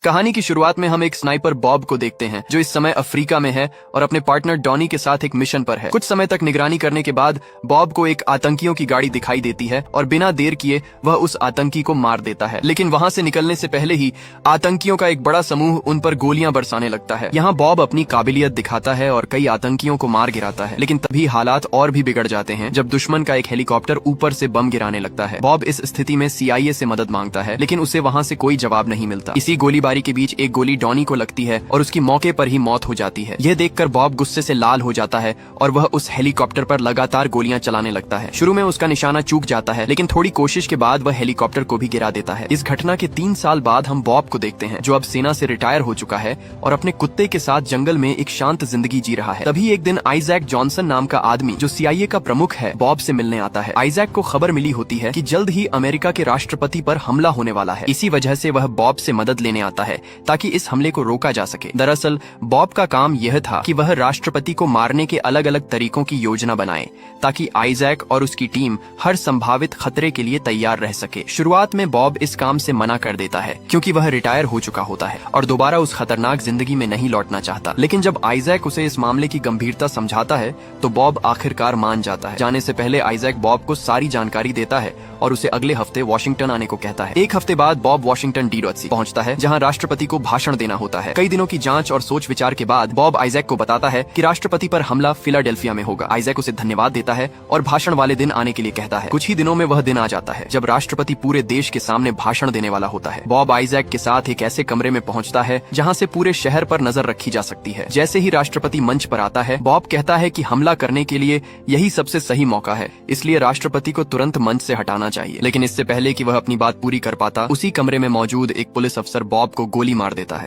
कहानी की शुरुआत में हम एक स्नाइपर बॉब को देखते हैं जो इस समय अफ्रीका में है और अपने पार्टनर डॉनी के साथ एक मिशन पर है। कुछ समय तक निगरानी करने के बाद बॉब को एक आतंकियों की गाड़ी दिखाई देती है और बिना देर किए वह उस आतंकी को मार देता है। लेकिन वहां से निकलने से पहले ही आतंकियों का एक बड़ा समूह उन पर गोलियां बरसाने लगता है। यहाँ बॉब अपनी काबिलियत दिखाता है और कई आतंकियों को मार गिराता है, लेकिन तभी हालात और भी बिगड़ जाते हैं जब दुश्मन का एक हेलीकॉप्टर ऊपर से बम गिराने लगता है। बॉब इस स्थिति में CIA से मदद मांगता है, लेकिन उसे वहाँ से कोई जवाब नहीं मिलता। इसी गोलीबारी के बीच एक गोली डॉनी को लगती है और उसकी मौके पर ही मौत हो जाती है। यह देखकर बॉब गुस्से से लाल हो जाता है और वह उस हेलीकॉप्टर पर लगातार गोलियां चलाने लगता है। शुरू में उसका निशाना चूक जाता है, लेकिन थोड़ी कोशिश के बाद वह हेलीकॉप्टर को भी गिरा देता है। इस घटना के 3 साल बाद हम बॉब को देखते हैं जो अब सेना से रिटायर हो चुका है और अपने कुत्ते के साथ जंगल में एक शांत जिंदगी जी रहा है। तभी एक दिन आइजैक जॉनसन नाम का आदमी जो CIA का प्रमुख है बॉब से मिलने आता है। आइजैक को खबर मिली होती है कि जल्द ही अमेरिका के राष्ट्रपति पर हमला होने वाला है। इसी वजह से वह बॉब से मदद लेने आता है ताकि इस हमले को रोका जा सके। दरअसल बॉब का काम यह था कि वह राष्ट्रपति को मारने के अलग अलग तरीकों की योजना बनाए ताकि आइजैक और उसकी टीम हर संभावित खतरे के लिए तैयार रह सके। शुरुआत में बॉब इस काम से मना कर देता है क्योंकि वह रिटायर हो चुका होता है और दोबारा उस खतरनाक जिंदगी में नहीं लौटना चाहता। लेकिन जब आइजैक उसे इस मामले की गंभीरता समझाता है तो बॉब आखिरकार मान जाता है। जाने से पहले आइजैक बॉब को सारी जानकारी देता है और उसे अगले हफ्ते वॉशिंगटन आने को कहता है। एक हफ्ते बाद बॉब वॉशिंगटन DC पहुंचता है जहां राष्ट्रपति को भाषण देना होता है। कई दिनों की जांच और सोच विचार के बाद बॉब आइजैक को बताता है कि राष्ट्रपति पर हमला फिलाडेल्फिया में होगा। आइजैक उसे धन्यवाद देता है और भाषण वाले दिन आने के लिए कहता है। कुछ ही दिनों में वह दिन आ जाता है जब राष्ट्रपति पूरे देश के सामने भाषण देने वाला होता है। बॉब आइजैक के साथ एक ऐसे कमरे में पहुंचता है जहां से पूरे शहर पर नजर रखी जा सकती है। जैसे ही राष्ट्रपति मंच पर आता है बॉब कहता है कि हमला करने के लिए यही सबसे सही मौका है, इसलिए राष्ट्रपति को तुरंत मंच से हटाना चाहिए। लेकिन इससे पहले कि वह अपनी बात पूरी कर पाता उसी कमरे में मौजूद एक पुलिस अफसर बॉब को गोली मार देता है।